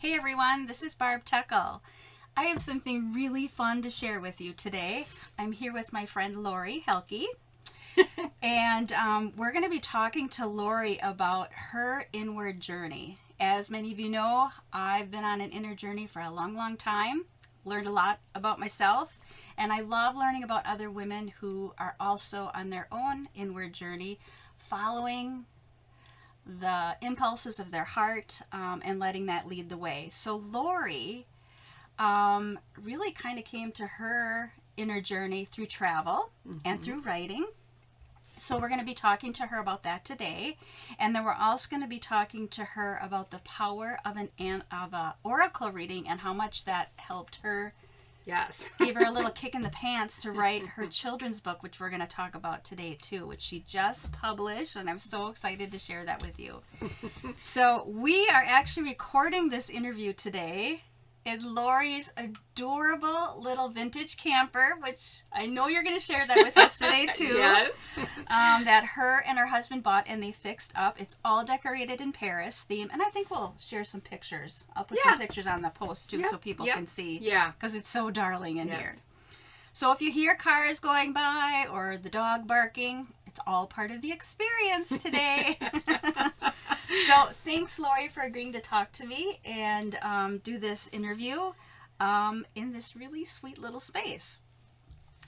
Hey everyone, this is Barb Tuckle. I have something really fun to share with you today. I'm here with my friend Lori Helke, and we're going to be talking to Lori about her inward journey. As many of you know, I've been on an inner journey for a long time, learned a lot about myself, and I love learning about other women who are also on their own inward journey, following the impulses of their heart and letting that lead the way. So Lori really kind of came to her inner journey through travel and through writing. So we're going to be talking to her about that today, and then we're also going to be talking to her about the power of a oracle reading and how much that helped her. Yes. Gave her a little kick in the pants to write her children's book, which we're going to talk about today too, which she just published, and I'm so excited to share that with you. So we are actually recording this interview today in Lori's adorable little vintage camper, which I know you're going to share that with us today too. Yes. That her and her husband bought and they fixed up. It's all decorated in Paris theme, and I think we'll share some pictures. I'll put some pictures on the post too so people can see. Yeah. Because it's so darling in here. So if you hear cars going by or the dog barking, it's all part of the experience today. So thanks, Lori, for agreeing to talk to me and do this interview in this really sweet little space.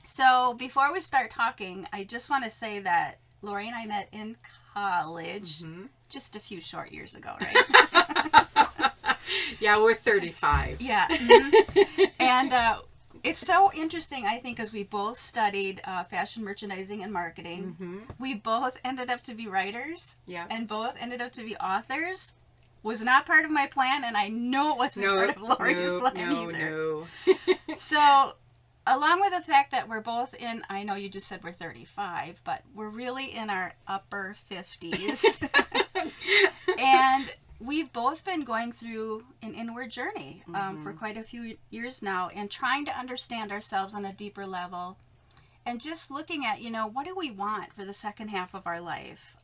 So before we start talking, I just want to say that Lori and I met in college just a few short years ago, right? Yeah, we're 35. Yeah. And it's so interesting, I think, because we both studied fashion merchandising and marketing. We both ended up to be writers. Yeah. And both ended up to be authors. Was not part of my plan, and I know it wasn't part of Lori's plan either. So, along with the fact that we're both in, I know you just said we're 35, but we're really in our upper 50s. And we've both been going through an inward journey for quite a few years now, and trying to understand ourselves on a deeper level, and just looking at, what do we want for the second half of our life?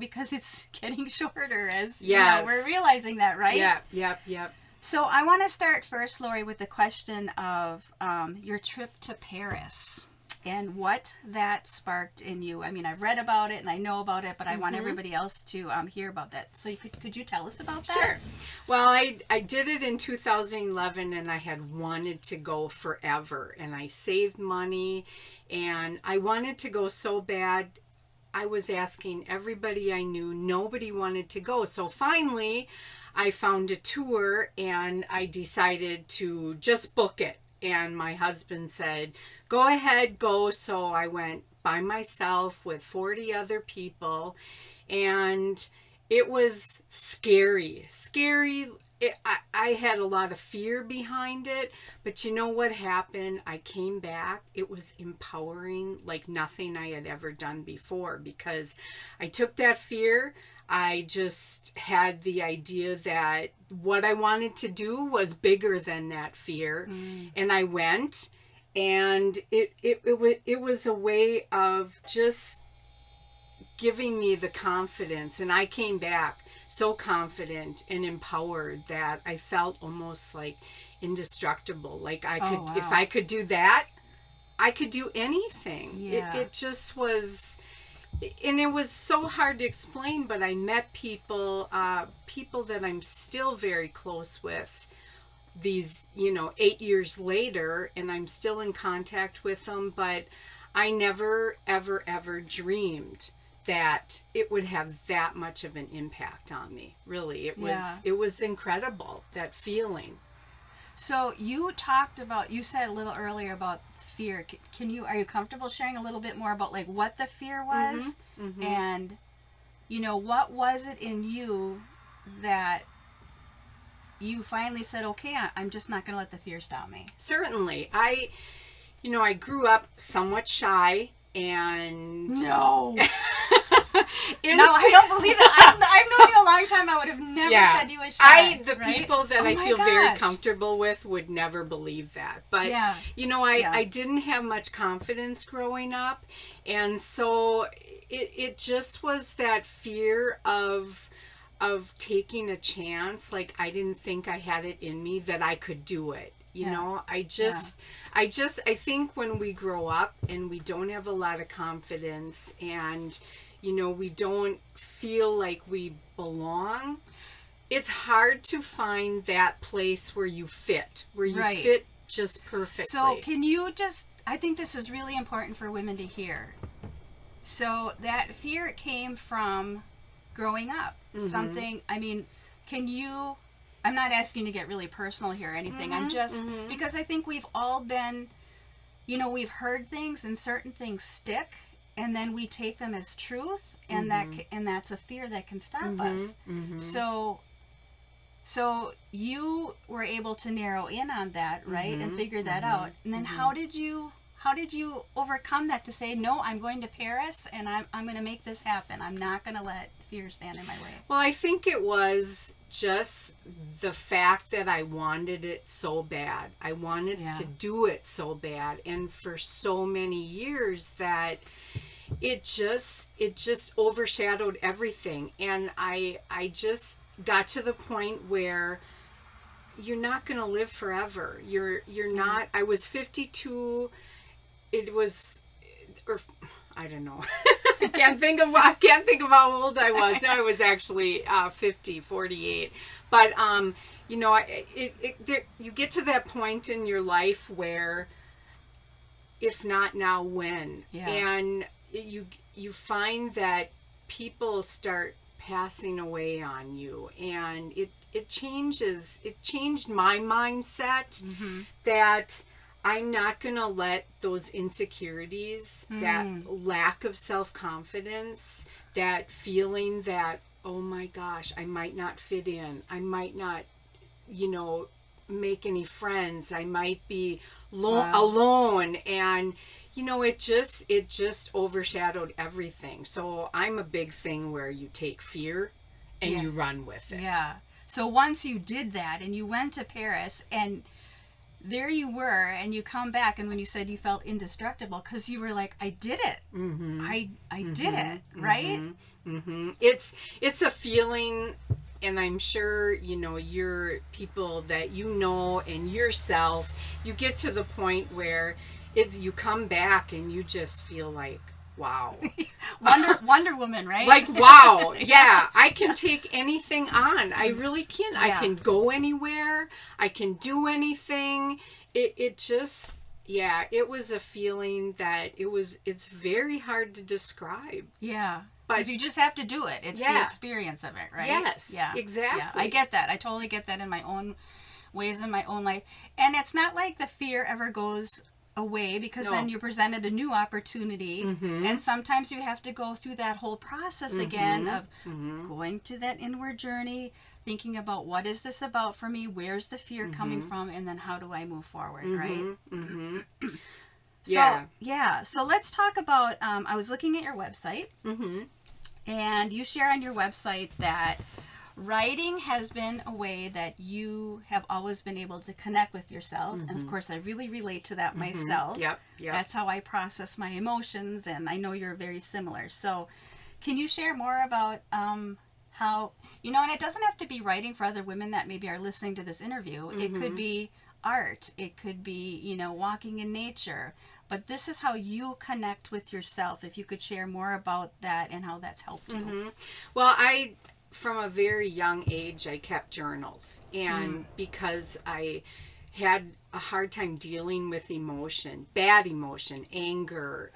Because it's getting shorter as we're realizing that, right? Yep. So I want to start first, Lori, with the question of your trip to Paris and what that sparked in you. I mean, I've read about it and I know about it, but I want everybody else to hear about that. So could you tell us about that? Sure. Well, I did it in 2011, and I had wanted to go forever, and I saved money, and I wanted to go so bad. I was asking everybody I knew. Nobody wanted to go. So finally, I found a tour, and I decided to just book it. And my husband said, go ahead, go. So I went by myself with 40 other people, and it was scary. I had a lot of fear behind it, but you know what happened? I came back. It was empowering like nothing I had ever done before, because I took that fear. I just had the idea that what I wanted to do was bigger than that fear. And I went, and it was a way of just giving me the confidence. And I came back so confident and empowered that I felt almost like indestructible. Like I could, if I could do that, I could do anything. Yeah. It just was. And it was so hard to explain, but I met people that I'm still very close with these, 8 years later, and I'm still in contact with them, but I never, ever, ever dreamed that it would have that much of an impact on me. Really, it was incredible, that feeling. So you said a little earlier about fear. Are you comfortable sharing a little bit more about like what the fear was? And, what was it in you that you finally said, okay, I'm just not going to let the fear stop me? Certainly. I grew up somewhat shy, and... No! No, I don't believe that. I've known you a long time. I would have never said you were shy. People that I feel very comfortable with would never believe that. But, I didn't have much confidence growing up. And so it just was that fear of of taking a chance. Like, I didn't think I had it in me that I could do it. You know, I think when we grow up and we don't have a lot of confidence and, you know, we don't feel like we belong, it's hard to find that place where you fit, fit just perfectly. So can you just, I think this is really important for women to hear. So that fear came from growing up. Something, I mean, can you, I'm not asking you to get really personal here or anything. I'm just, because I think we've all been, you know, we've heard things and certain things stick and then we take them as truth and that's a fear that can stop us. So you were able to narrow in on that, right? And figure that out. And then how did you overcome that to say, no, I'm going to Paris and I'm going to make this happen. I'm not going to let fear stand in my way. Well, I think it was just the fact that I wanted it so bad. I wanted to do it so bad. And for so many years that it just overshadowed everything. And I just got to the point where you're not going to live forever. You're not. I was 52. It was, or I don't know. I can't think of how old I was. No, I was actually 48. But you know, you get to that point in your life where, if not now, when? And you find that people start passing away on you, and it changed my mindset that I'm not going to let those insecurities, that lack of self-confidence, that feeling that, oh my gosh, I might not fit in, I might not, you know, make any friends, I might be alone, and you know, it just overshadowed everything. So I'm a big thing where you take fear and you run with it. Yeah. So once you did that and you went to Paris and there you were and you come back, and when you said you felt indestructible, because you were like, I did it. I did it, right? It's a feeling, and I'm sure, you know, you're people that you know and yourself, you get to the point where you come back and you just feel like, wow. Wonder Woman, right? Like, wow. Yeah, I can take anything on. I really can. I can go anywhere. I can do anything. It just, it was a feeling that it's very hard to describe. Yeah. Because you just have to do it. It's the experience of it, right? Yes. Yeah. Exactly. Yeah, I get that. I totally get that in my own ways in my own life. And it's not like the fear ever goes away, because then you're presented a new opportunity, and sometimes you have to go through that whole process again of going to that inward journey, thinking about what is this about for me, where's the fear coming from, and then how do I move forward, right? So let's talk about, I was looking at your website, and you share on your website that writing has been a way that you have always been able to connect with yourself. And of course, I really relate to that myself. Yep. That's how I process my emotions, and I know you're very similar. So can you share more about how, you know, and it doesn't have to be writing for other women that maybe are listening to this interview. It could be art. It could be, you know, walking in nature. But this is how you connect with yourself. If you could share more about that and how that's helped you. Well, from a very young age, I kept journals, and because I had a hard time dealing with emotion, bad emotion, anger,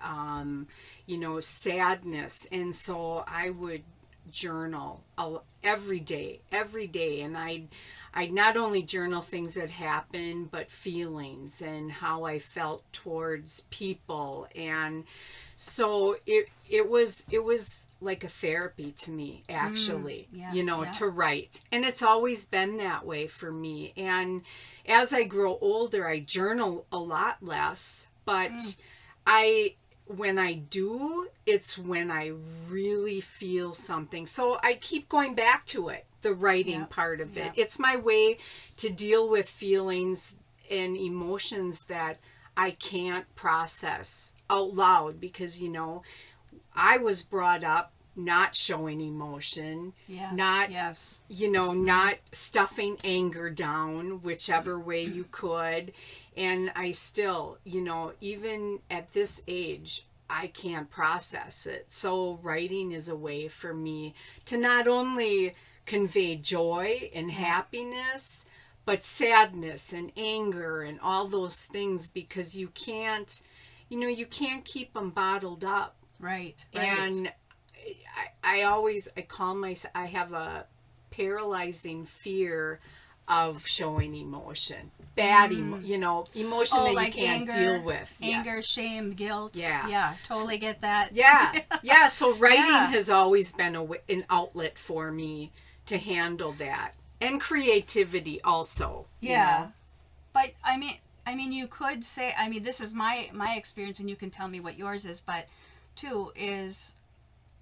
you know, sadness, and so I would journal every day, and I'd not only journal things that happened, but feelings and how I felt towards people. And so it was like a therapy to me, actually, to write. And it's always been that way for me. And as I grow older, I journal a lot less, but when I do, it's when I really feel something. So I keep going back to it, the writing part of it. It's my way to deal with feelings and emotions that I can't process out loud, because, you know, I was brought up not showing emotion, Yes. not, Yes. not stuffing anger down, whichever way you could. And I still, even at this age, I can't process it. So writing is a way for me to not only convey joy and happiness, but sadness and anger and all those things, because you can't keep them bottled up. Right. And I call myself, I have a paralyzing fear of showing emotion, emotion that like you can't anger, deal with. Anger, Yes. shame, guilt. Yeah. Yeah, totally get that. Yeah. So writing Yeah. has always been an outlet for me to handle that, and creativity also. Yeah. But I mean, you could say, this is my experience, and you can tell me what yours is, but too is,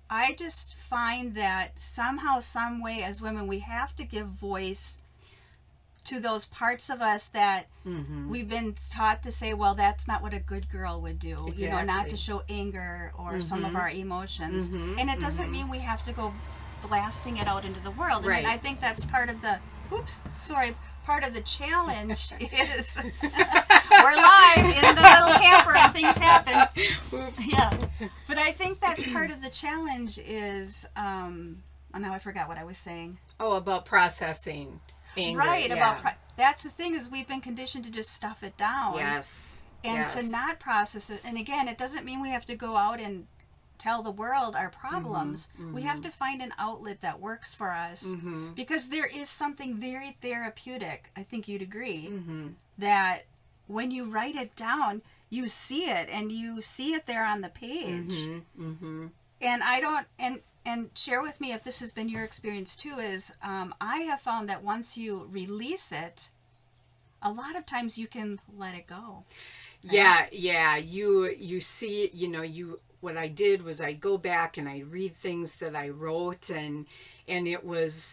I just find that somehow, some way, as women, we have to give voice to those parts of us that we've been taught to say, well, that's not what a good girl would do. Exactly. Not to show anger or some of our emotions. And it doesn't mean we have to go blasting it out into the world. Right. I mean, I think that's part of the, part of the challenge is we're live in the little camper and things happen. Oops. Yeah. But I think that's part of the challenge is, now I forgot what I was saying. Oh, about processing anger. Right. Yeah. That's the thing, is we've been conditioned to just stuff it down. Yes. And to not process it. And again, it doesn't mean we have to go out and tell the world our problems. We have to find an outlet that works for us, because there is something very therapeutic, I think you'd agree, that when you write it down, you see it, and you see it there on the page. And I don't, and share with me if this has been your experience too, is I have found that once you release it, a lot of times you can let it go. Right? Yeah. You see, what I did was I go back and I read things that I wrote, and it would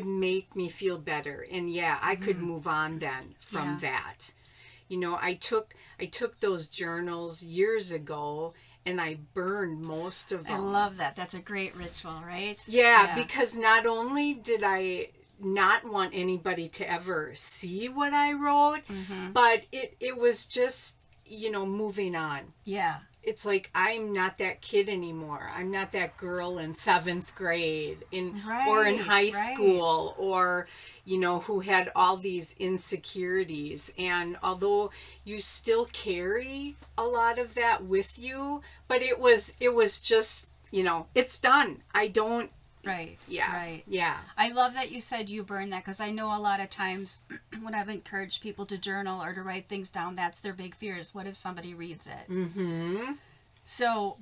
make me feel better, and I could move on then from that. I took those journals years ago, and I burned most of them. I love that. That's a great ritual, right? Yeah, because not only did I not want anybody to ever see what I wrote, but it was just, moving on. Yeah. It's like, I'm not that kid anymore. I'm not that girl in 7th grade or in high school, or, who had all these insecurities. And although you still carry a lot of that with you, but it was just, it's done. I don't. Right. Yeah. Right. Yeah. I love that you said you burn that, because I know a lot of times when I've encouraged people to journal or to write things down, that's their big fear, is what if somebody reads it? So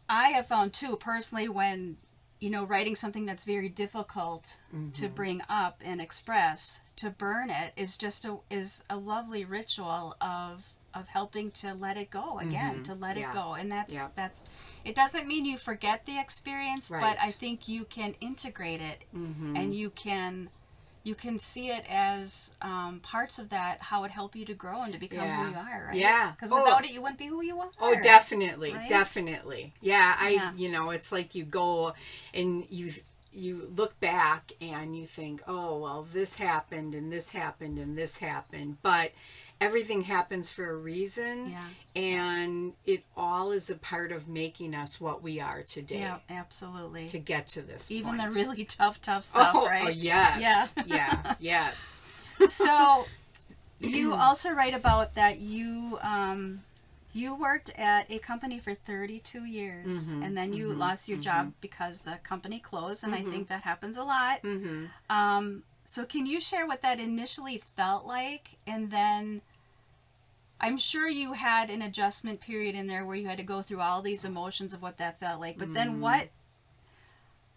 I have found too, personally, when, writing something that's very difficult to bring up and express, to burn it is just a lovely ritual of helping to let it go again, to let it go. And that's it doesn't mean you forget the experience, but I think you can integrate it, and you can see it as parts of that, how it helped you to grow and to become who you are, right? Yeah. Because without it, you wouldn't be who you are. Oh, definitely. Right? Definitely. Yeah. It's like you go and you look back and you think, oh, well, this happened and this happened and this happened. But everything happens for a reason. Yeah. And it all is a part of making us what we are today. Yeah, absolutely. To get to this Even point. the really tough stuff, right? Oh, yes. Yeah. Yes. So you also write about that you worked at a company for 32 years, and then you lost your job because the company closed, and I think that happens a lot. So can you share what that initially felt like? And then I'm sure you had an adjustment period in there where you had to go through all these emotions of what that felt like. But then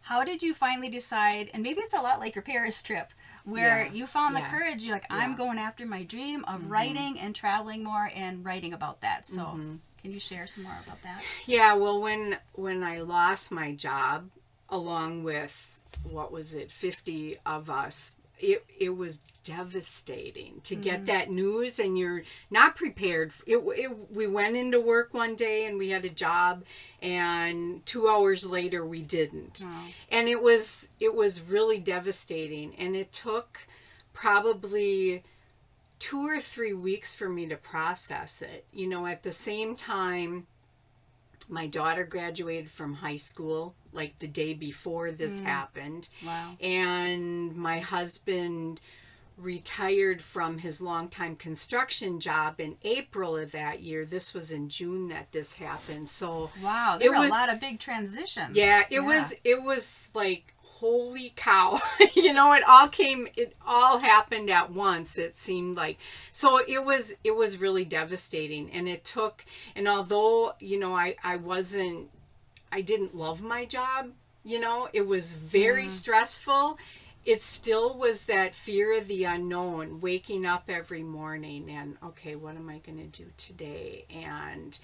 how did you finally decide, and maybe it's a lot like your Paris trip, where you found the courage, you're like, I'm going after my dream of writing and traveling more and writing about that. So can you share some more about that? Yeah, well, when I lost my job, along with, 50 of us, it was devastating to get that news, and you're not prepared. We went into work one day and we had a job, and 2 hours later we didn't. And it was really devastating, and it took probably 2 or 3 weeks for me to process it. At the same time, my daughter graduated from high school like the day before this happened. Wow. And my husband retired from his longtime construction job in April of that year. This was in June that this happened. So wow, there were a lot of big transitions. Yeah, it was like, holy cow. It all happened at once, it seemed like. So it was really devastating, and it took, and although, I didn't love my job, it was very stressful. It still was that fear of the unknown, waking up every morning and, okay, what am I going to do today? And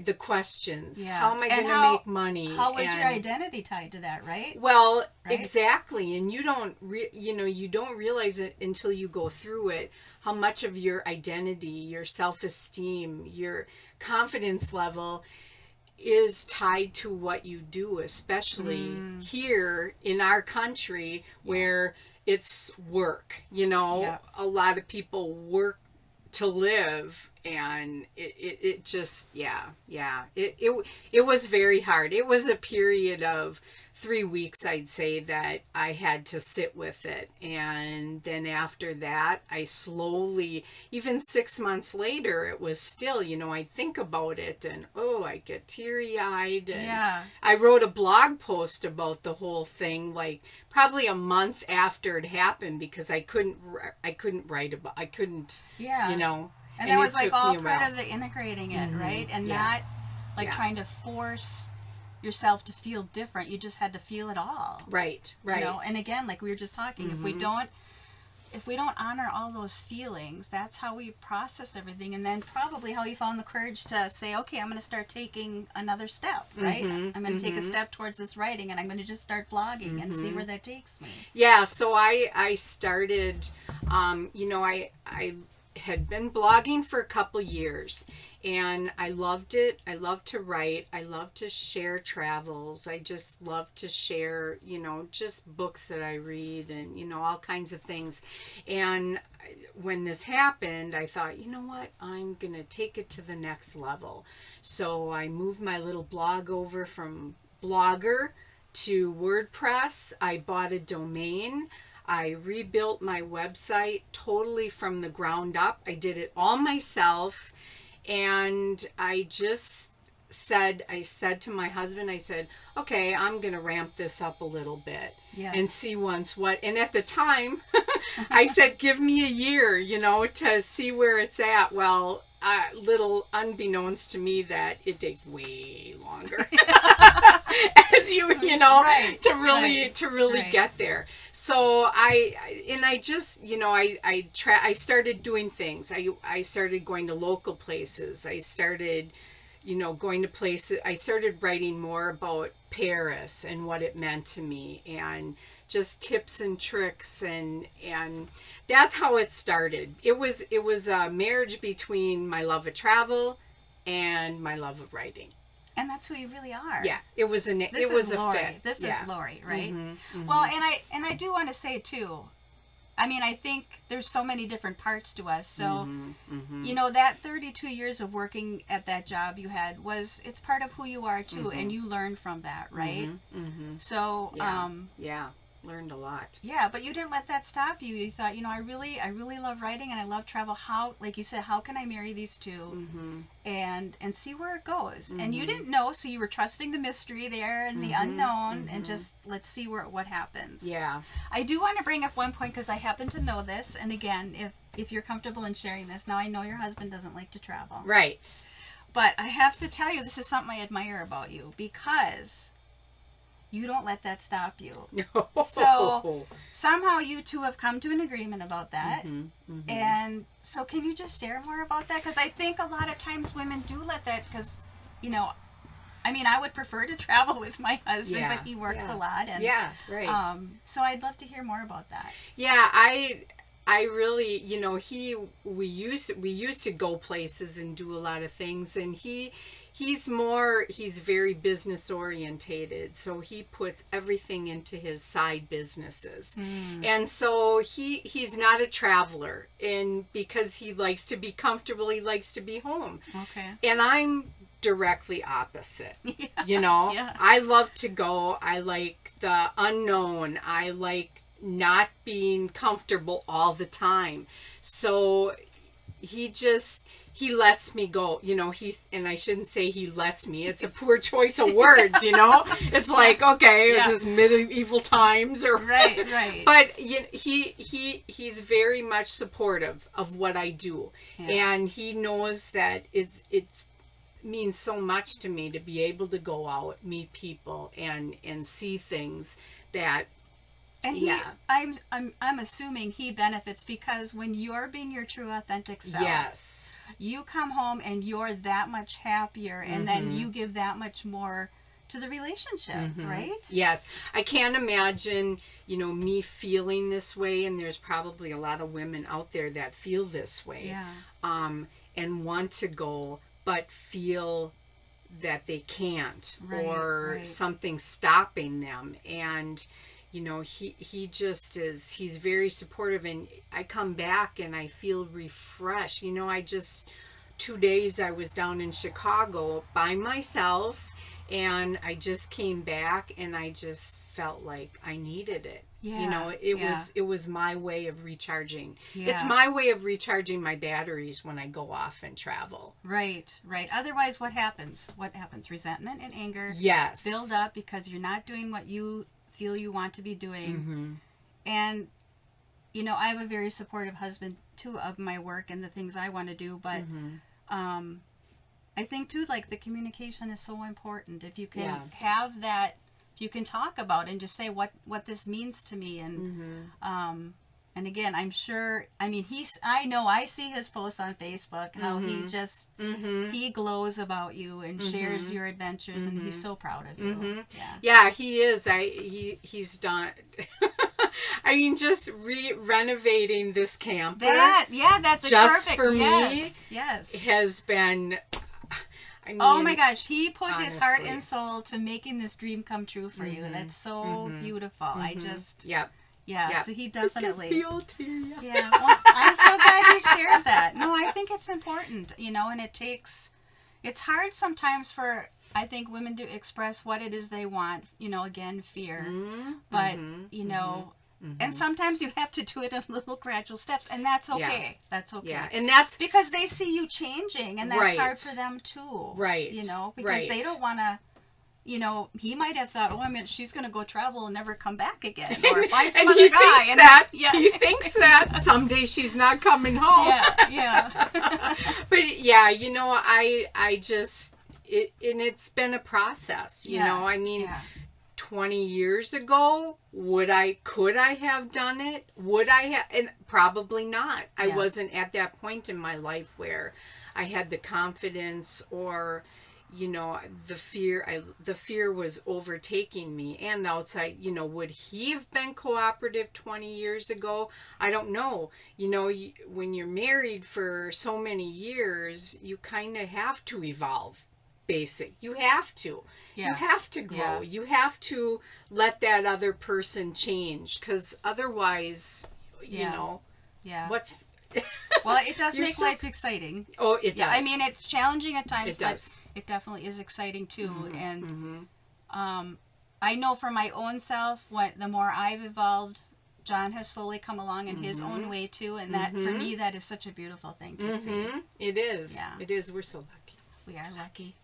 the questions, how am I going to make money? How was your identity tied to that, right? Well, exactly. And you don't realize it until you go through it, how much of your identity, your self-esteem, your confidence level is tied to what you do, especially here in our country where it's work. A lot of people work to live, and it just it was very hard. It was a period of 3 weeks, I'd say, that I had to sit with it, and then after that I slowly, even 6 months later, it was still, I'd think about it and I get teary-eyed, and I wrote a blog post about the whole thing like probably a month after it happened, because I couldn't write about, and that was like all part of the integrating it, right? And not like trying to force yourself to feel different. You just had to feel it all. Right. And again, like we were just talking, if we don't honor all those feelings, that's how we process everything, and then probably how you found the courage to say, okay, I'm going to start taking another step, right? I'm going to take a step towards this writing, and I'm going to just start blogging and see where that takes me. Yeah, so I started, I had been blogging for a couple years, and I loved it. I love to write. I love to share travels. I just love to share, just books that I read, and, all kinds of things. And when this happened, I thought, you know what, I'm going to take it to the next level. So I moved my little blog over from Blogger to WordPress. I bought a domain. I rebuilt my website totally from the ground up. I did it all myself. And I said to my husband, I said, okay, I'm going to ramp this up a little bit and see what. And at the time, I said, give me a year, to see where it's at. Well, little unbeknownst to me that it takes way longer as to really get there. So I started doing things. I started going to local places. I started, going to places. I started writing more about Paris and what it meant to me, and just tips and tricks, and that's how it started. It was a marriage between my love of travel and my love of writing. And that's who you really are. Yeah, it was a fit. This is Lori, right? Well, and I do want to say too, I mean, I think there's so many different parts to us. So, that 32 years of working at that job you had it's part of who you are too, and you learn from that, right? So, learned a lot. Yeah, but you didn't let that stop you. You thought, I really love writing and I love travel. How, like you said, how can I marry these two and see where it goes? And you didn't know, so you were trusting the mystery there and the unknown, and just let's see what happens. Yeah. I do want to bring up one point because I happen to know this, and again, if you're comfortable in sharing this, now I know your husband doesn't like to travel. Right. But I have to tell you, this is something I admire about you, because you don't let that stop you. No. So somehow you two have come to an agreement about that. And so can you just share more about that? Because I think a lot of times women do let that, because, I mean, I would prefer to travel with my husband, Yeah, but he works yeah. a lot. And, Yeah, right. So I'd love to hear more about that. Yeah, I really, you know, we used to go places and do a lot of things, and he's very business orientated, so he puts everything into his side businesses. And so he's not a traveler, and because he likes to be comfortable, he likes to be home. Okay. And I'm directly opposite. You know, Yeah. I love to go. I like the unknown. I like not being comfortable all the time. So he lets me go. You know, and I shouldn't say he lets me. It's a poor choice of words, you know. It's like, okay, Yeah. it's medieval times or Right. But he's very much supportive of what I do. Yeah. And he knows that it's means so much to me to be able to go out, meet people, and see things that. And I'm assuming he benefits because when you're being your true authentic self, Yes, you come home and you're that much happier, and then you give that much more to the relationship, right? yes. I can't imagine, you know, me feeling this way, and there's probably a lot of women out there that feel this way, Yeah. and want to go, but feel that they can't, or something stopping them. And you know, he just is, he's very supportive, and I come back and I feel refreshed. You know, 2 days I was down in Chicago by myself, and I just came back and I just felt like I needed it. Yeah, you know, it was my way of recharging. Yeah. It's my way of recharging my batteries when I go off and travel. Right. Otherwise, what happens? Resentment and anger Yes. build up because you're not doing what you feel you want to be doing. And you know, I have a very supportive husband too of my work and the things I want to do, but I think too, like, the communication is so important. If you can have that, if you can talk about it and just say what this means to me, and and again, I'm sure, I mean, I see his posts on Facebook, how he just, he glows about you and shares your adventures, and he's so proud of you. Yeah, he is. He's done, I mean, just renovating this camper. That's just perfect. for me. Yes. Has been, I mean, oh my gosh, he put his heart honestly. and soul to making this dream come true for you. That's so beautiful. I just, Yep. so he definitely. It gets me all teary. Yeah, well, I'm so glad you shared that. No, I think it's important, you know, and it's hard sometimes for, I think, women to express what it is they want, you know, again, fear. But, you know, and sometimes you have to do it in little gradual steps, and that's okay. Yeah. That's okay. Yeah, and that's because they see you changing, and that's hard for them too. Right. You know, because they don't want to. You know, he might have thought, she's going to go travel and never come back again, or find some other guy. He thinks that someday she's not coming home. Yeah. But yeah, you know, I just, and it's been a process. You know, I mean, 20 years ago, could I have done it? Would I have? And probably not. I wasn't at that point in my life where I had the confidence, or, you know, the fear was overtaking me. And outside, you know, would he have been cooperative 20 years ago? I don't know. You know, when you're married for so many years, you kind of have to evolve. You have to. You have to grow. You have to let that other person change, because otherwise, you know, what's... Well, it does make life exciting. Oh, it does. I mean, it's challenging at times, but it definitely is exciting too. And I know for my own self, the more I've evolved, John has slowly come along in his own way too, and that for me, that is such a beautiful thing to see. It is. Yeah. It is. We're so lucky. We are lucky.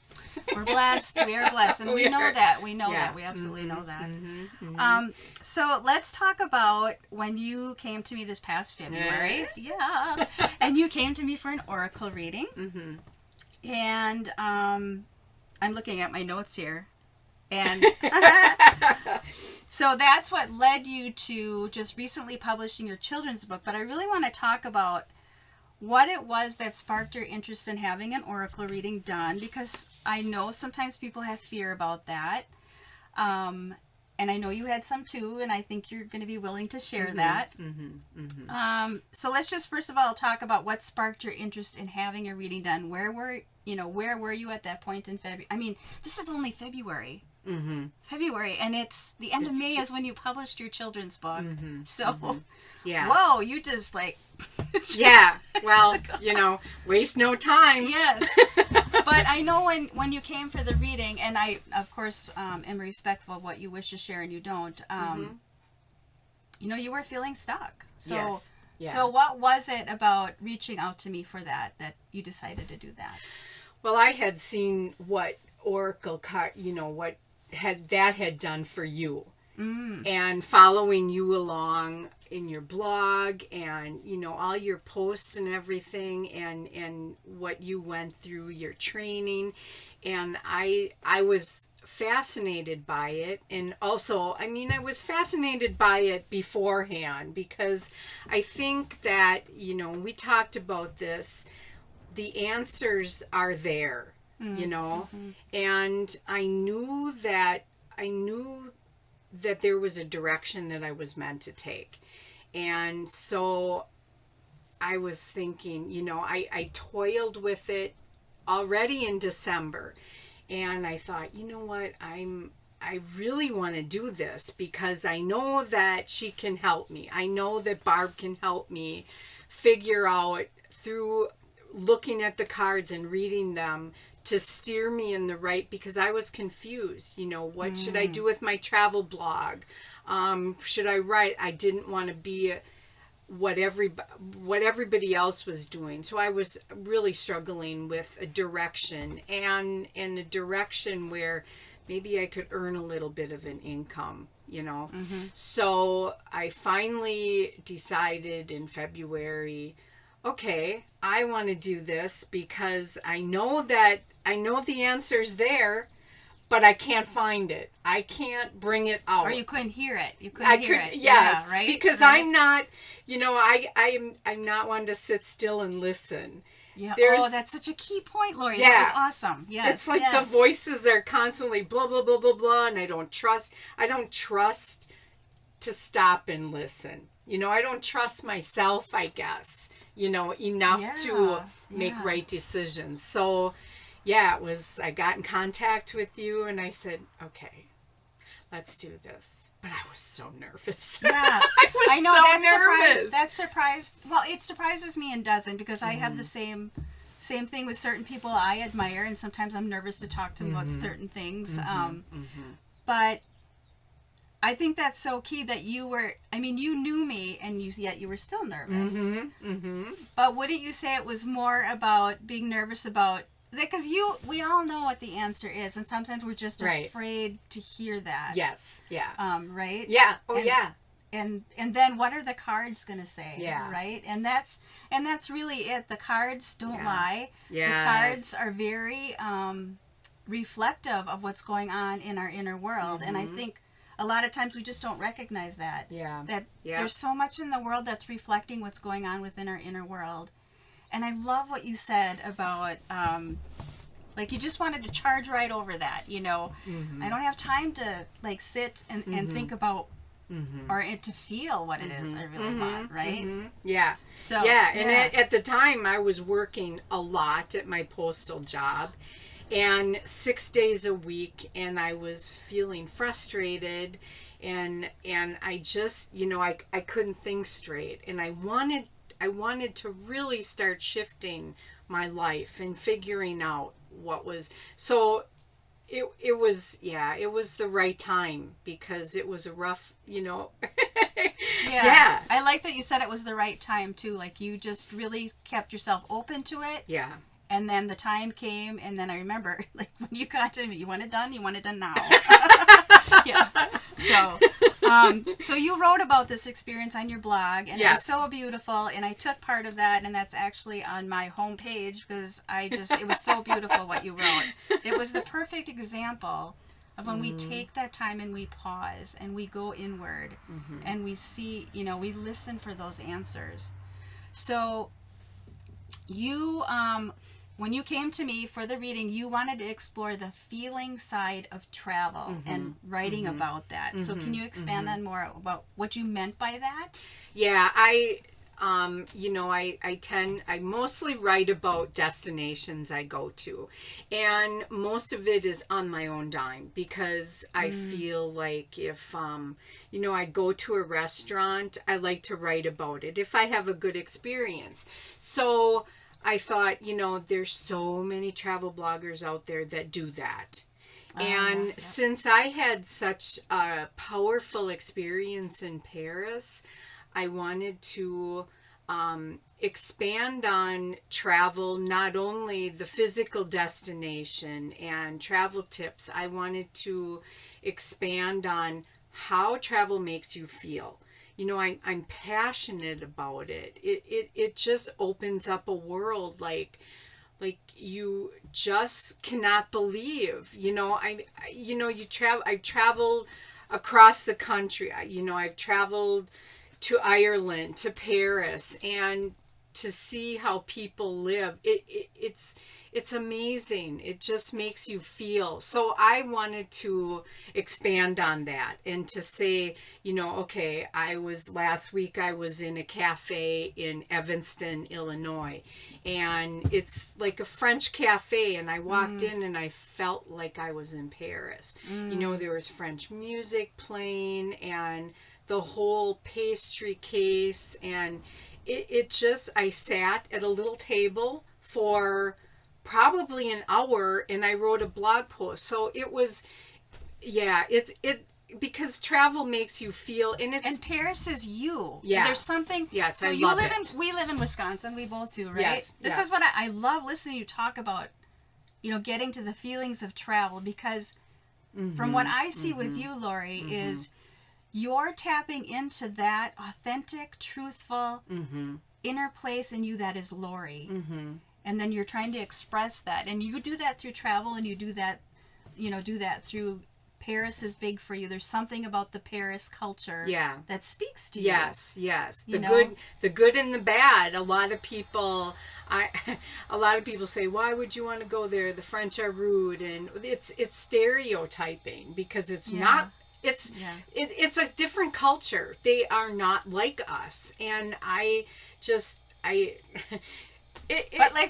We're blessed. We are blessed, and we know that. We know that. We absolutely know that. So let's talk about when you came to me this past February. And you came to me for an oracle reading. And I'm looking at my notes here. And so that's what led you to just recently publishing your children's book. But I really want to talk about what it was that sparked your interest in having an oracle reading done, because I know sometimes people have fear about that. And I know you had some too, and I think you're going to be willing to share that. So let's just first of all talk about what sparked your interest in having a reading done. Where were you at that point in February? I mean, this is only February. February, and it's the end of May is when you published your children's book. So, yeah. Whoa, you just like... Yeah, well, waste no time. Yes. But I know when you came for the reading, and I, of course, am respectful of what you wish to share and you don't, you were feeling stuck. So, yes. Yeah. So what was it about reaching out to me for that you decided to do that? Well, I had seen what Oracle card, what had done for you. And following you along in your blog and, all your posts and everything and what you went through, your training. And I was fascinated by it. And also, I was fascinated by it beforehand because I think that, we talked about this, the answers are there, and I knew that there was a direction that I was meant to take. And so I was thinking, I toiled with it already in December. And I thought, you know what, I really want to do this because I know that she can help me. I know that Barb can help me figure out through looking at the cards and reading them to steer me in the right, because I was confused. What should I do with my travel blog? Should I write? I didn't want to be what everybody else was doing. So I was really struggling with a direction and a direction where maybe I could earn a little bit of an income, So I finally decided in February, okay, I want to do this because I know the answer's there, but I can't find it. I can't bring it out. Or you couldn't hear it. You couldn't I hear could, it. yes, yeah, right? Because right? I'm not, I'm not one to sit still and listen. Yeah. That's such a key point, Lori. Yeah. That was awesome. Yes. It's like the voices are constantly blah, blah, blah, blah, blah, and I don't trust to stop and listen. I don't trust myself, I guess. Enough to make right decisions. So, I got in contact with you and I said, okay, let's do this. But I was so nervous. Yeah. I know, nervous. That surprised, well, it surprises me and doesn't, because I have the same thing with certain people I admire, and sometimes I'm nervous to talk to them about certain things. But I think that's so key that you knew me and yet you were still nervous. But wouldn't you say it was more about being nervous about, because we all know what the answer is, and sometimes we're just afraid to hear that. Yes. Yeah. Right? Yeah. Oh, yeah. And then what are the cards going to say? Yeah. Right? And that's really it. The cards don't lie. Yes. The cards are very reflective of what's going on in our inner world. And I think a lot of times we just don't recognize that. Yeah. That there's so much in the world that's reflecting what's going on within our inner world. And I love what you said about, you just wanted to charge right over that, I don't have time to, sit and think about, or to feel what it is I really want, right? Yeah. So, and at the time I was working a lot at my postal job. And 6 days a week, and I was feeling frustrated, and I just, I couldn't think straight, and I wanted to really start shifting my life and figuring out what was, so it was the right time, because it was a rough, Yeah. I like that you said it was the right time too, you just really kept yourself open to it. Yeah. And then the time came, and then I remember, when you got to me, you want it done now. Yeah. So you wrote about this experience on your blog, and it was so beautiful, and I took part of that, and that's actually on my homepage, because it was so beautiful what you wrote. It was the perfect example of when we take that time and we pause, and we go inward, and we see, we listen for those answers. So you when you came to me for the reading, you wanted to explore the feeling side of travel and writing about that. So can you expand on more about what you meant by that? Yeah, I mostly write about destinations I go to, and most of it is on my own dime, because I feel like if I go to a restaurant, I like to write about it if I have a good experience. So I thought, there's so many travel bloggers out there that do that. And since I had such a powerful experience in Paris, I wanted to expand on travel, not only the physical destination and travel tips. I wanted to expand on how travel makes you feel. I'm passionate about it. It just opens up a world like you just cannot believe. I've traveled across the country. I've traveled to Ireland, to Paris, and to see how people live. It's amazing. It just makes you feel. So I wanted to expand on that and to say, okay, last week I was in a cafe in Evanston, Illinois, and it's like a French cafe, and I walked in and I felt like I was in Paris. There was French music playing and the whole pastry case, and I sat at a little table for probably an hour, and I wrote a blog post. So it was, because travel makes you feel, and Paris is you. Yeah. There's something. Yes, so I you love live it. we live in Wisconsin. We both do, right? Yes. This is what I love listening to you talk about, getting to the feelings of travel, because from what I see with you, Lori, is you're tapping into that authentic, truthful inner place in you that is Lori. And then you're trying to express that. And you do that through travel, and you do that through Paris is big for you. There's something about the Paris culture that speaks to you. Yes. The good and the bad. A lot of people say, why would you want to go there? The French are rude, and it's stereotyping, because it's not. It's a different culture. They are not like us, and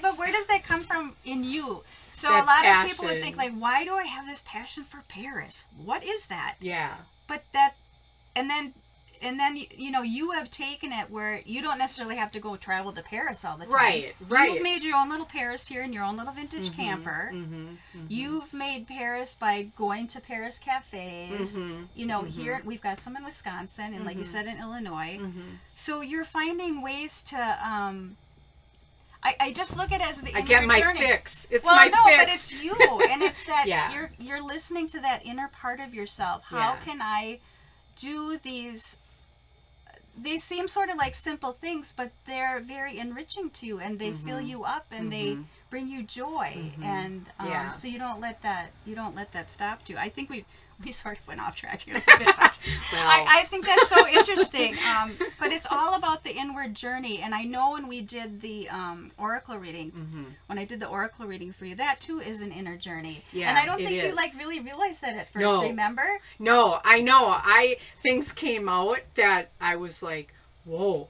but where does that come from in you? So a lot of people would think, why do I have this passion for Paris? What is that? Yeah. But that, and then you have taken it where you don't necessarily have to go travel to Paris all the time. Right. You've made your own little Paris here in your own little vintage camper. You've made Paris by going to Paris cafes. Here we've got some in Wisconsin, and like you said, in Illinois. So you're finding ways to. I just look at it as the inner journey. I get my fix. It's my fix. But it's you, and it's that you're listening to that inner part of yourself. How can I do these? They seem sort of like simple things, but they're very enriching to you, and they fill you up, and they bring you joy, and so you don't let that stop you. I think we sort of went off track here a little bit, but I think that's so interesting. But it's all about the inward journey, and I know when we did the oracle reading, when I did the oracle reading for you, that too is an inner journey. Yeah, and I don't think you really realized that at first. Remember? No, I know. Things came out that I was like, whoa.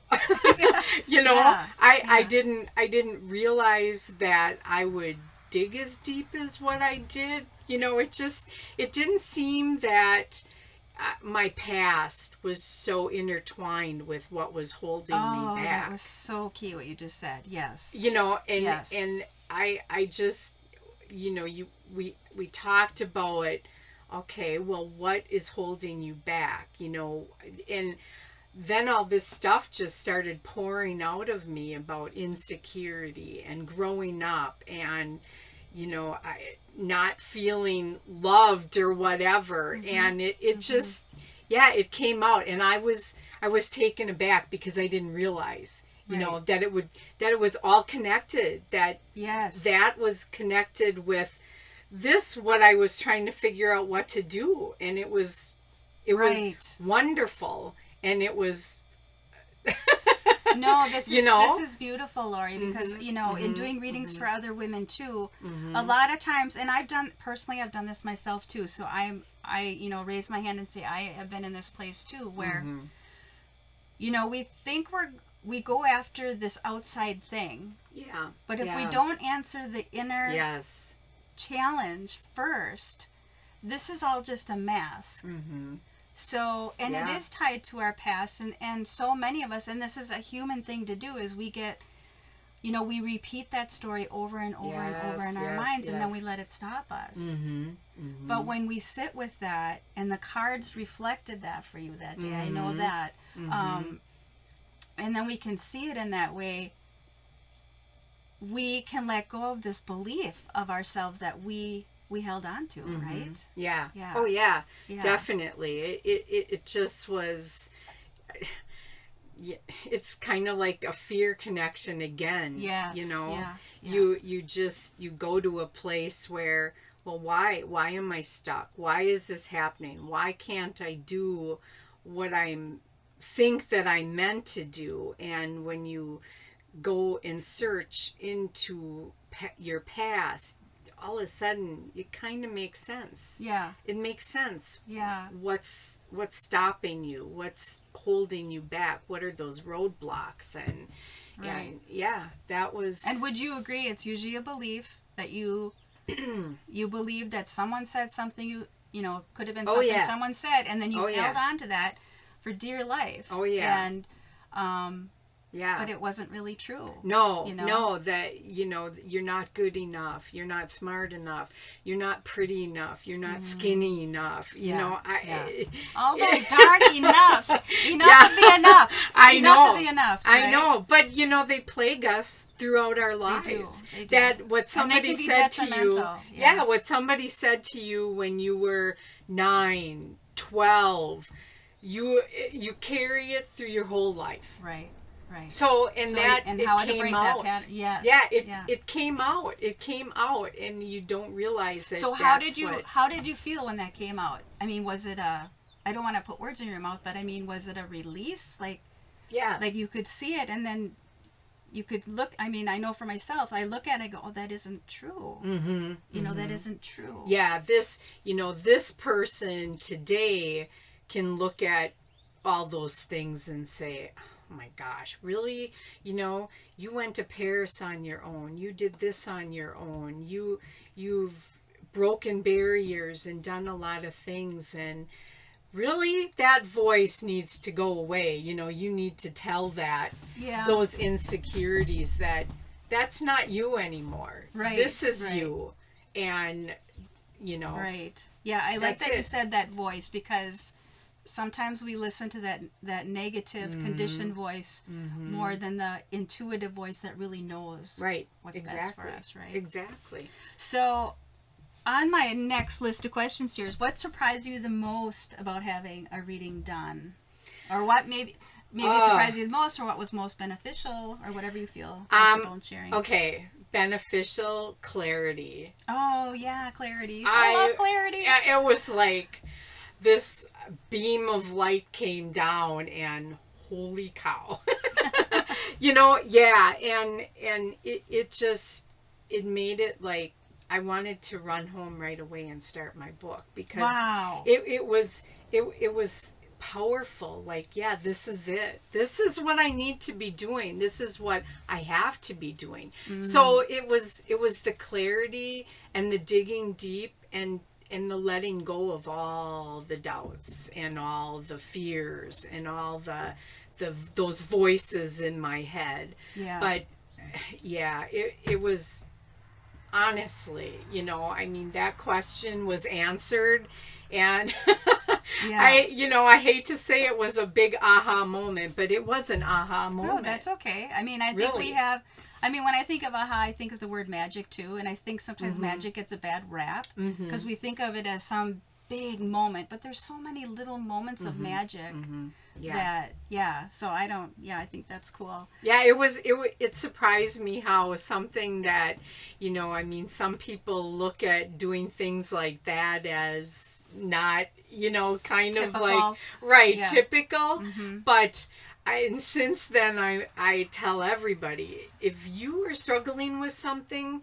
I didn't realize that I would dig as deep as what I did. It didn't seem that my past was so intertwined with what was holding me back. That was so key what you just said. Yes. And I just, we talked about, okay, well, what is holding you back? And then all this stuff just started pouring out of me about insecurity and growing up, and not feeling loved or whatever. And it just it came out, and I was taken aback, because I didn't realize that it was all connected, that was connected with this, what I was trying to figure out what to do. And it was wonderful, and it was No, this You is know? this is beautiful, Lori, because you know, in doing readings for other women too, a lot of times, and I've done this myself too. So I you know, raise my hand and say I have been in this place too, where you know, we think we go after this outside thing. Yeah. But if we don't answer the inner Yes. challenge first, this is all just a mask. So, and it is tied to our past, and so many of us, and this is a human thing to do, is we get, you know, we repeat that story over and over and over in our minds, and then we let it stop us. But when we sit with that, and the cards reflected that for you that day, I know that, and then we can see it in that way, we can let go of this belief of ourselves that we held on to, right? Yeah. Yeah. Oh yeah. Yeah. Definitely. It just was. It's kind of like a fear connection again. Yes. You know. Yeah. You go to a place where, well, why am I stuck? Why is this happening? Why can't I do what think that I'm meant to do? And when you go and search into your past, all of a sudden it kind of makes sense. Yeah. It makes sense. Yeah. What's stopping you? What's holding you back? What are those roadblocks? And yeah, that was. And would you agree it's usually a belief that you you believe that someone said something you know, could have been something someone said, and then you held on to that for dear life. Oh yeah. And but it wasn't really true. No, you know? no, that, you know, you're not good enough. You're not smart enough. You're not pretty enough. You're not skinny enough. You know, all those darn enoughs. Enough of the enoughs. I know. Enough of the enoughs. Right? I know. But, you know, they plague us throughout our lives. They do. That what somebody said to you. Yeah, what somebody said to you when you were 9, 12, you carry it through your whole life. Right. Right. So, and it how came to break out. That It came out. It came out, and you don't realize it. So how did you feel when that came out? I mean, was it I don't want to put words in your mouth, but I mean, was it a release? Like you could see it, and then you could look. I mean, I know for myself, I look at it and go, oh, that isn't true. You know, that isn't true. Yeah, this person today can look at all those things and say, oh my gosh, really? You know, you went to Paris on your own. You did this on your own. You've broken barriers and done a lot of things. And really, that voice needs to go away. You know, you need to tell those insecurities that's not you anymore. Right. This is you. And, you know. Right. Yeah, I like that you said that voice, because sometimes we listen to that negative conditioned voice more than the intuitive voice that really knows what's best for us, right? Exactly. So on my next list of questions here is, what surprised you the most about having a reading done? Or what maybe surprised you the most, or what was most beneficial, or whatever you feel comfortable in sharing. Okay. Beneficial clarity. Oh, yeah, clarity. I love clarity. It was like this beam of light came down, and holy cow. You know, and it made it like I wanted to run home right away and start my book, because it was powerful. Like, this is it. This is what I need to be doing. This is what I have to be doing. So it was the clarity and the digging deep and the letting go of all the doubts and all the fears and all those voices in my head. Yeah. But it was, honestly, you know, I mean, that question was answered, and I hate to say it was a big aha moment, but it was an aha moment. No, that's okay. I mean, I think we have. I mean, when I think of aha, I think of the word magic too, and I think sometimes magic gets a bad rap because we think of it as some big moment, but there's so many little moments of magic so I think that's cool. Yeah, it surprised me how something that, you know, I mean, some people look at doing things like that as not, you know, kind typical. Of like, typical, but And since then, I tell everybody, if you are struggling with something,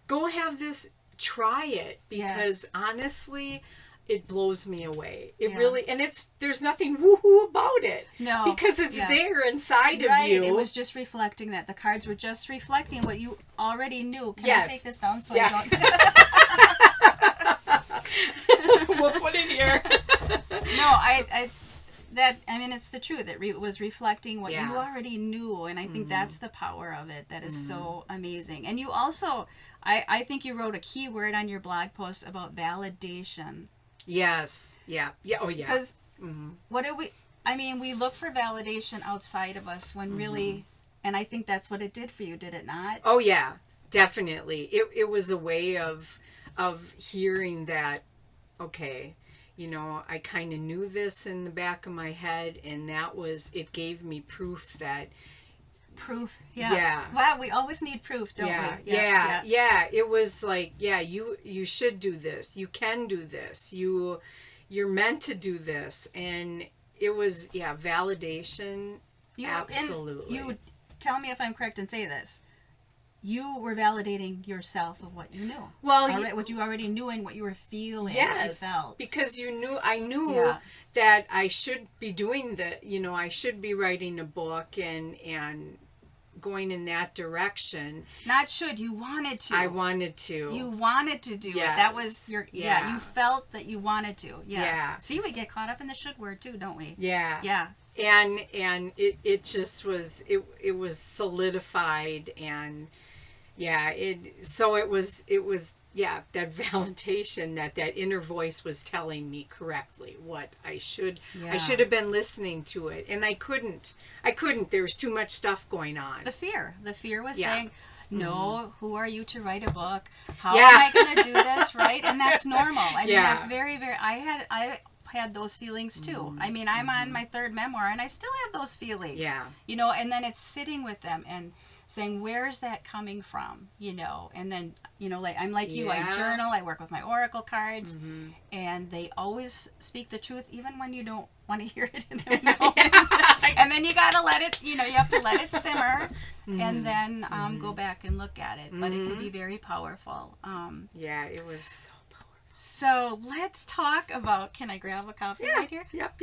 go have this, try it, because honestly, it blows me away. It really, and there's nothing woohoo about it. No. Because it's there inside of you. It was just reflecting that. The cards were just reflecting what you already knew. Can I take this down so I don't... We'll put it here. It's the truth. It was reflecting what you already knew, and I think that's the power of it. That is so amazing. And you also, I think you wrote a key word on your blog post about validation. Yes. Yeah. Yeah. Oh, yeah. Because what do we look for validation outside of us when really, and I think that's what it did for you, did it not? Oh, yeah, definitely. It was a way of hearing that, okay, I kind of knew this in the back of my head, and it gave me proof that. Proof, yeah. Wow, we always need proof, don't we? Yeah. It was like, you should do this. You can do this. You're meant to do this, and it was validation. Absolutely. You tell me if I'm correct and say this. You were validating yourself of what you knew. Well, what you already knew and what you were feeling. Yes, what you felt. Because I knew that I should be doing I should be writing a book and going in that direction. Not should, you wanted to. I wanted to. You wanted to do it. That was your, you felt that you wanted to. Yeah. See, we get caught up in the should word too, don't we? Yeah. Yeah. And it just was, it was solidified, and it was that validation that inner voice was telling me correctly what I should have been listening to it, and I couldn't, there was too much stuff going on. The fear was saying, no, who are you to write a book? How am I going to do this, right? And that's normal. I mean, that's very, very, I had those feelings too. I mean, I'm on my third memoir and I still have those feelings. Yeah. And then it's sitting with them and saying, where is that coming from? And then, like I'm like you, I journal, I work with my oracle cards, and they always speak the truth even when you don't want to hear it in the moment. And then you got to let it, you have to let it simmer and then go back and look at it. But it can be very powerful. It was so let's talk about, can I grab a copy right here? Yep.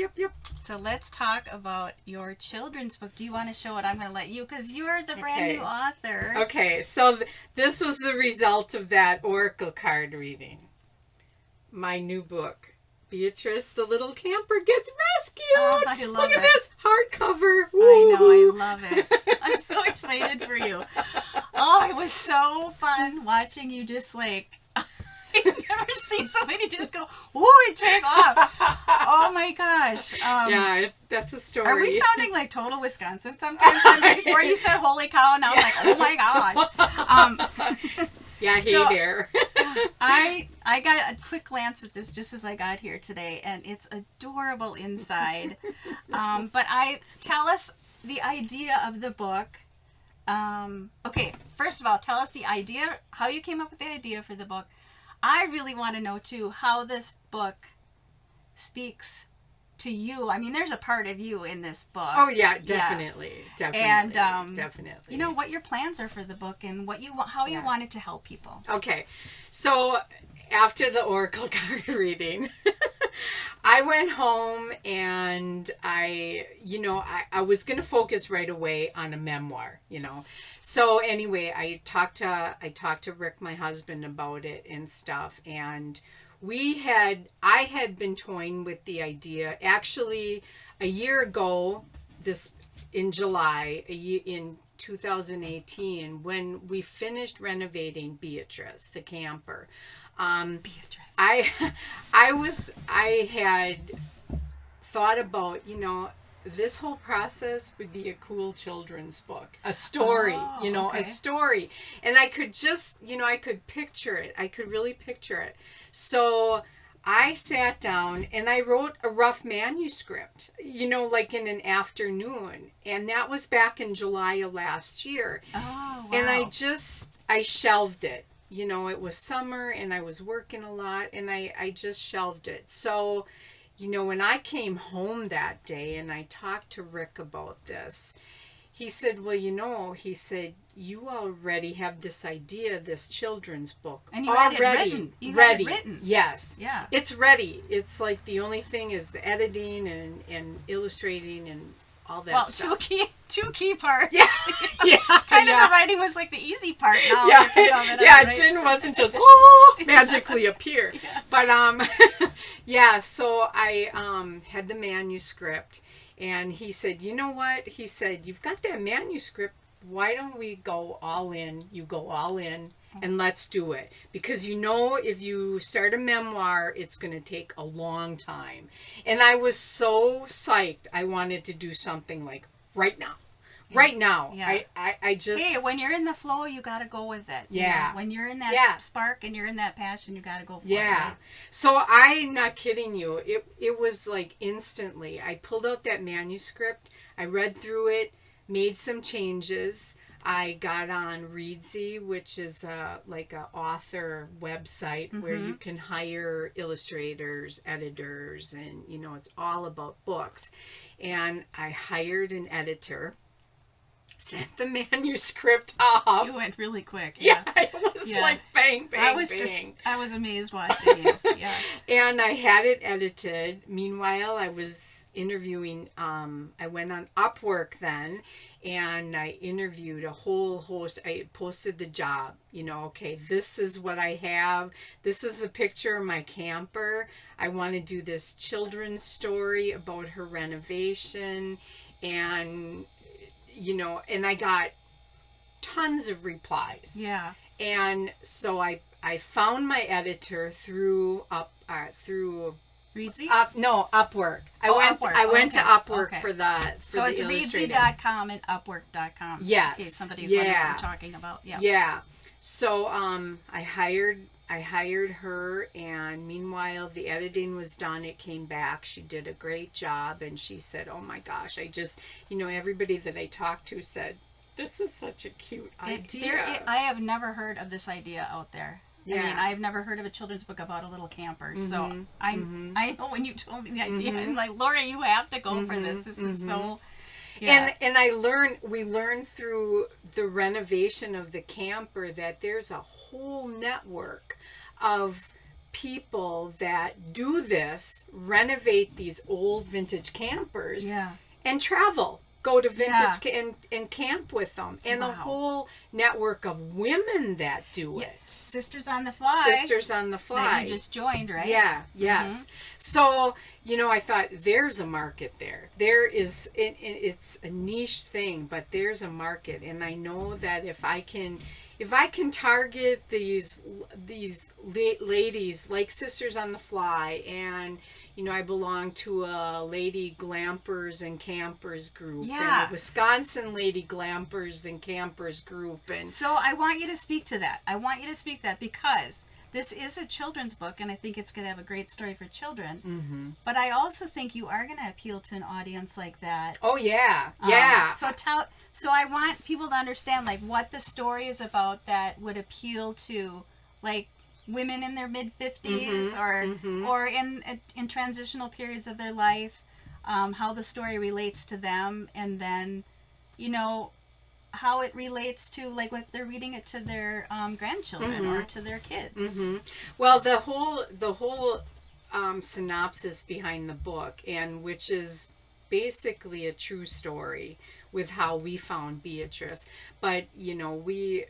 So let's talk about your children's book. Do you want to show it? I'm going to let you, because you're the brand new author. Okay, so this was the result of that oracle card reading. My new book, Beatrice, the Little Camper Gets Rescued. Oh, I love Look at this hardcover. I know, I love it. I'm so excited for you. Oh, it was so fun watching you just like... I've never seen somebody just go, ooh, and take off. Oh my gosh. That's a story. Are we sounding like total Wisconsin sometimes? Before you said holy cow, now I'm like, oh my gosh. Hey there. I got a quick glance at this just as I got here today, and it's adorable inside. But tell us the idea of the book. Okay, first of all, tell us the idea, how you came up with the idea for the book. I really want to know, too, how this book speaks to you. I mean, there's a part of you in this book. Oh, yeah, definitely. And, definitely. What your plans are for the book and how you want it to help people. Okay. So, after the oracle card reading, I went home and I was going to focus right away on a memoir, So anyway, I talked to Rick, my husband, about it and stuff. And I had been toying with the idea actually a year ago, in July, in 2018, when we finished renovating Beatrice, the camper. Beatrice. I had thought about, this whole process would be a cool children's book, a story, a story. And I could just, I could picture it. I could really picture it. So I sat down and I wrote a rough manuscript, like in an afternoon. And that was back in July of last year. Oh, wow. And I shelved it. It was summer and I was working a lot and I just shelved it. So when I came home that day and I talked to Rick about this, he said, well, he said, you already have this idea, this children's book. And you had it written. You had it written. Yes. Yeah. It's ready. It's like the only thing is the editing and illustrating and all that stuff. Well, two key parts. Yeah. Yeah. Kind of the writing was like the easy part now. Yeah. It wasn't just magically appear. Yeah. But yeah, so I had the manuscript, and he said, you know what? He said, you've got that manuscript. Why don't we go all in? You go all in, and let's do it. Because if you start a memoir, it's going to take a long time. And I was so psyched. I wanted to do something like right now. Right now. Yeah. I just... Hey, when you're in the flow, you got to go with it. Yeah. When you're in that spark and you're in that passion, you got to go for it. Yeah. Right? So I'm not kidding you. It was like instantly. I pulled out that manuscript. I read through it, made some changes. I got on Readsy, which is like a author website where you can hire illustrators, editors, and it's all about books. And I hired an editor, sent the manuscript off. You went really quick. Yeah, it was like bang, bang, bang. I was amazed watching you. Yeah. And I had it edited. Meanwhile, I was interviewing, I went on Upwork then, and I interviewed a whole host. I posted the job, okay, this is what I have. This is a picture of my camper. I want to do this children's story about her renovation. And, and I got tons of replies. Yeah. And so I found my editor through Readsy? Upwork. I went to Upwork for the So it's Readsy.com and Upwork.com. Yes. In case somebody's wondering what we're talking about. Yeah. Yeah. So I hired her, and meanwhile the editing was done. It came back. She did a great job, and she said, "Oh my gosh, I just, everybody that I talked to said, this is such a cute idea." I have never heard of this idea out there. Yeah. I mean, I've never heard of a children's book about a little camper. So I know when you told me the idea, I'm like, Lori, you have to go for this. This is so. Yeah. And we learned through the renovation of the camper that there's a whole network of people that do this, renovate these old vintage campers, and travel. Go to vintage and camp with them. And the whole network of women that do it. Sisters on the Fly. Sisters on the Fly. That you just joined, right? Yeah, yes. So, I thought there's a market there. There is, it's a niche thing, but there's a market. And I know that if I can target these ladies like Sisters on the Fly, and I belong to a Lady Glampers and Campers group, and a Wisconsin Lady Glampers and Campers group, and so I want you to speak to that. Because this is a children's book, and I think it's going to have a great story for children. Mm-hmm. But I also think you are going to appeal to an audience like that. Oh yeah, yeah. So I want people to understand like what the story is about that would appeal to like women in their mid-50s or in transitional periods of their life, how the story relates to them, and then how it relates to like if they're reading it to their grandchildren or to their kids. Well, the whole synopsis behind the book, and which is basically a true story with how we found Beatrice, but we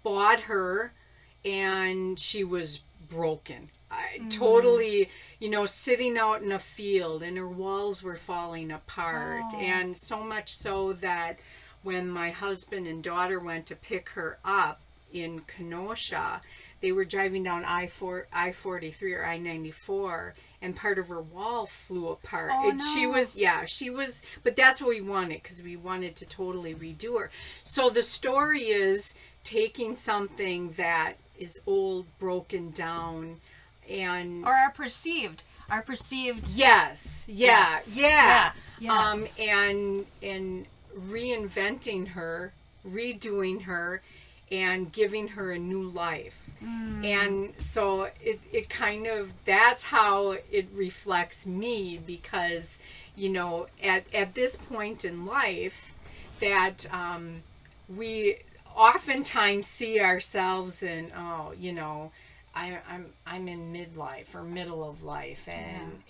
bought her and she was broken. Totally, sitting out in a field, and her walls were falling apart. And so much so that when my husband and daughter went to pick her up in Kenosha, they were driving down I-43 or I-94, and part of her wall flew apart. She was, but that's what we wanted, because we wanted to totally redo her. So the story is taking something that is old, broken down, and or are perceived yes, and reinventing her, redoing her, and giving her a new life. And so it kind of, that's how it reflects me, because, you know, at this point in life that we oftentimes see ourselves in, oh, you know, I'm in midlife or middle of life,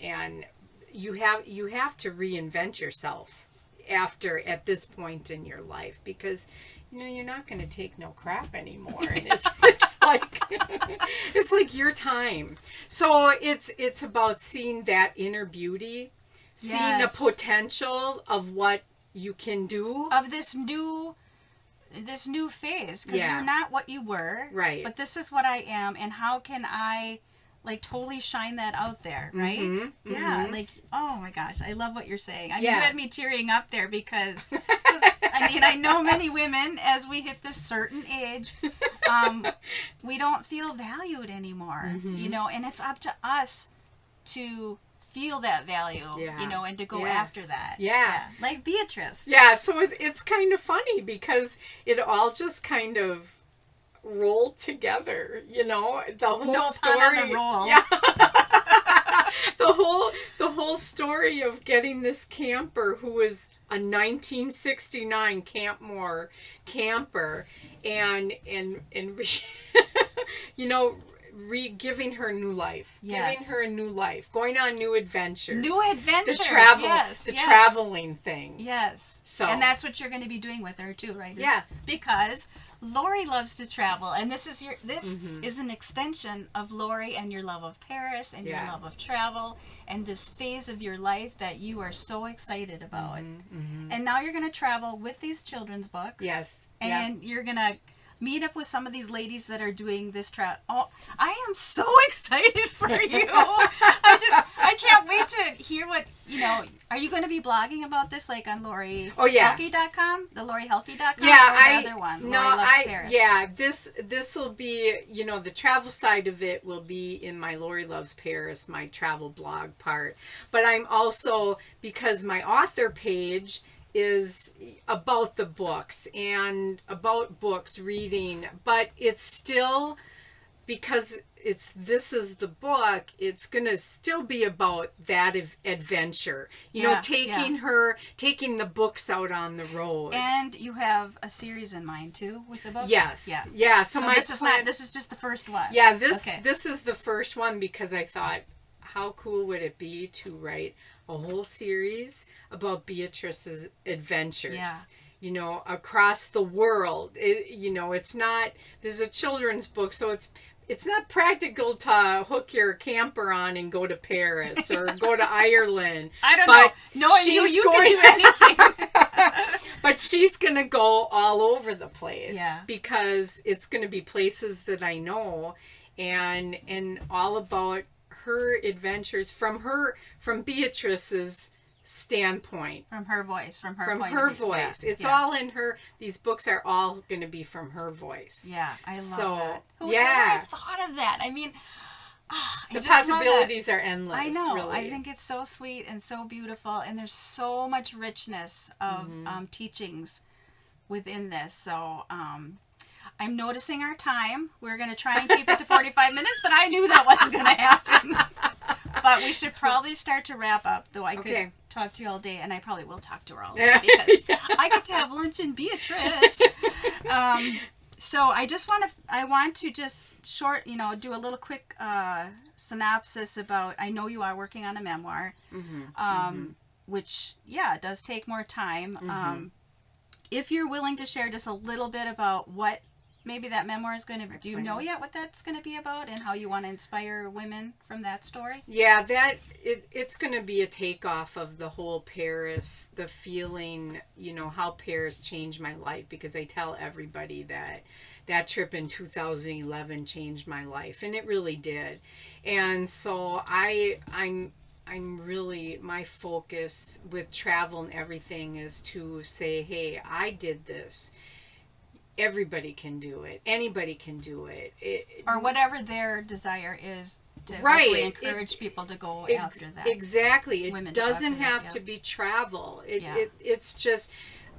and you have to reinvent yourself at this point in your life, because you know you're not going to take no crap anymore, and it's like it's like your time. So it's about seeing that inner beauty, seeing the potential of what you can do, of this new phase, because you're not what you were, right? But this is what I am, and how can I like totally shine that out there, right? Yeah, like, oh my gosh, I love what you're saying. You had me tearing up there, because I mean, I know many women, as we hit this certain age, we don't feel valued anymore, you know, and it's up to us to feel that value, you know, and to go after that. Yeah. Like Beatrice. Yeah, so it's kind of funny, because it all just kind of rolled together, you know, the whole story. On the roll. Yeah. the whole story of getting this camper who was a 1969 Campmore camper, and you know, giving her new life, giving her a new life, going on new adventures, the traveling thing. Yes. So, and that's what you're going to be doing with her too, right? Because Lori loves to travel, and this is an extension of Lori and your love of Paris and your love of travel and this phase of your life that you are so excited about. And now you're going to travel with these children's books. Yes. And you're going to meet up with some of these ladies that are doing this travel. Oh, I am so excited for you. I can't wait to hear what, you know, are you going to be blogging about this, like on Lori Helke.com? The LoriHelke.com? Yeah, or the other one? No, Lori Loves Paris? Yeah, this will be, you know, the travel side of it will be in my Lori Loves Paris, my travel blog part. But I'm also, because my author page is about the books and about books reading, but it's still, because this is the book, it's gonna still be about that adventure, you know, taking the books out on the road. And you have a series in mind too with the book. Yes. So this is just the first one. This is the first one, because I thought, how cool would it be to write a whole series about Beatrice's adventures, you know, across the world. You know, this is a children's book, so it's not practical to hook your camper on and go to Paris or go to Ireland. I don't know. Knowing you can do anything. But she's going to go all over the place, because it's going to be places that I know, and all about her adventures from Beatrice's standpoint, from her voice, from her voice. It's all in her. These books are all going to be from her voice. I love that. Whoever thought of that? I mean, the possibilities are endless. I know. Really. I think it's so sweet and so beautiful, and there's so much richness of teachings within this. So I'm noticing our time. We're going to try and keep it to 45 minutes, but I knew that wasn't going to happen. But we should probably start to wrap up, though I could talk to you all day, and I probably will talk to her all day, because I get to have lunch in Beatrice. So I want to just do a little quick synopsis about, I know you are working on a memoir, which, does take more time. If you're willing to share just a little bit about what maybe that memoir is going to, do you know yet what that's going to be about, and how you want to inspire women from that story? Yeah, it's going to be a takeoff of the whole Paris, the feeling, you know, how Paris changed my life, because I tell everybody that trip in 2011 changed my life, and it really did. And so I'm really, my focus with travel and everything is to say, hey, I did this. Everybody can do it. Anybody can do it. Or whatever their desire is, to hopefully encourage people to go after that. Exactly. It doesn't have to be travel. It's just,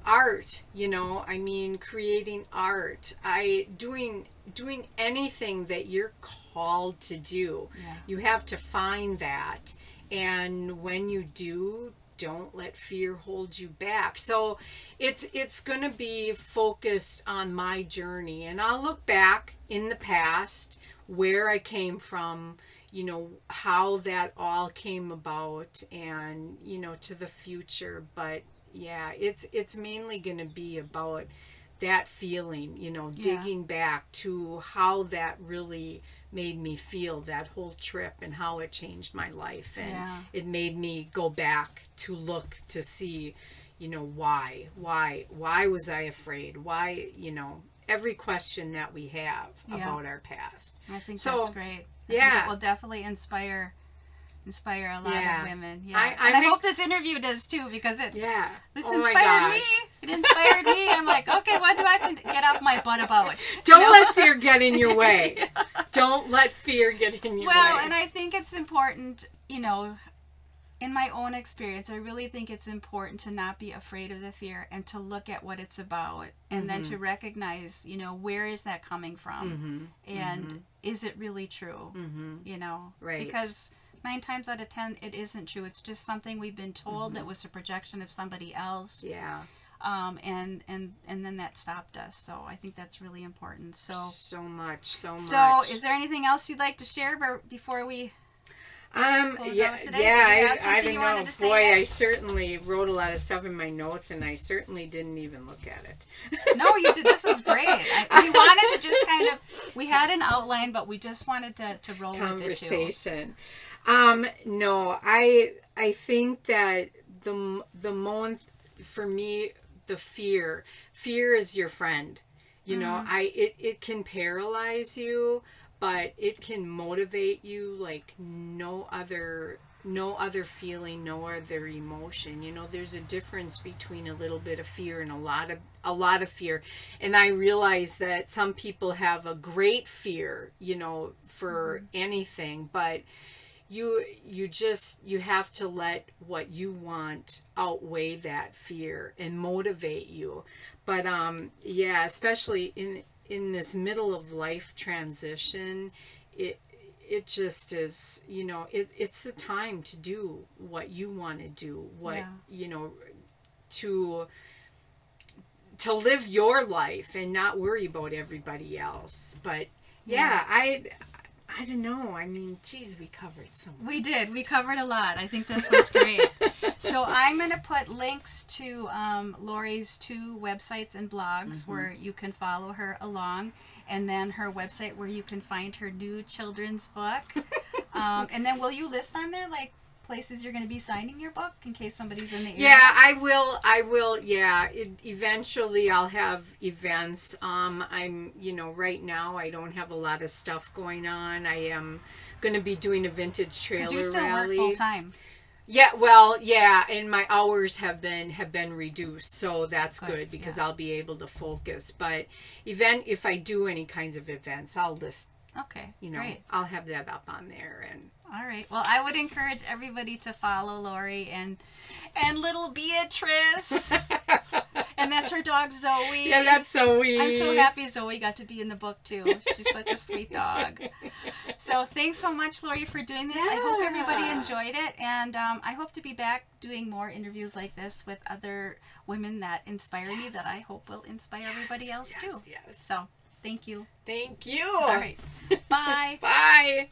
art, I mean, creating art, doing anything that you're called to do. Yeah. You have to find that. And when you do, don't let fear hold you back. So it's going to be focused on my journey, and I'll look back in the past where I came from, how that all came about, and to the future. But yeah, it's mainly going to be about that feeling, digging back to how that really made me feel, that whole trip, and how it changed my life. And it made me go back to look to see, why was I afraid? Why, every question that we have about our past. I think that's great. I think it will definitely inspire a lot of women. Yeah. I hope this interview does too, because it's inspired me. It inspired me. I'm like, okay, what do I have to get off my butt about? Don't let fear get in your way. Don't let fear get in your way. Well, and I think it's important, in my own experience, I really think it's important to not be afraid of the fear and to look at what it's about, and then to recognize, where is that coming from, and is it really true, Right. Because 9 times out of 10, it isn't true. It's just something we've been told that was a projection of somebody else. Yeah. And then that stopped us. So I think that's really important. So much. So is there anything else you'd like to share before we close out today? I don't know. Boy, I certainly wrote a lot of stuff in my notes, and I certainly didn't even look at it. No, you did. This was great. We wanted to just we had an outline, but we just wanted to roll with it too. Conversation. No, I think that the moment, for me, the fear is your friend. It can paralyze you, but it can motivate you like no other feeling, no other emotion. There's a difference between a little bit of fear and a lot of fear. And I realize that some people have a great fear, for anything, but you have to let what you want outweigh that fear and motivate you. But especially in this middle of life transition, it just is, it's the time to do what you want to do, to live your life and not worry about everybody else. But I don't know. I mean, geez, we covered so much. We did. We covered a lot. I think this was great. So I'm going to put links to Lori's 2 websites and blogs where you can follow her along, and then her website where you can find her new children's book. And then will you list on there, like, places you're going to be signing your book in case somebody's in the area? Yeah, I will. Yeah, eventually I'll have events. I'm, right now I don't have a lot of stuff going on. I am going to be doing a vintage trailer rally. 'Cause you still work full time. Yeah, well, yeah, and my hours have been reduced, so that's good because I'll be able to focus. But if I do any kinds of events, I'll list. Okay, great. I'll have that up on there. And all right. Well, I would encourage everybody to follow Lori and little Beatrice. And that's her dog, Zoe. Yeah, that's Zoe. I'm so happy Zoe got to be in the book, too. She's such a sweet dog. So thanks so much, Lori, for doing this. Yeah. I hope everybody enjoyed it. And I hope to be back doing more interviews like this with other women that inspire me, that I hope will inspire everybody else, too. Yes. So thank you. Thank you. All right. Bye. Bye.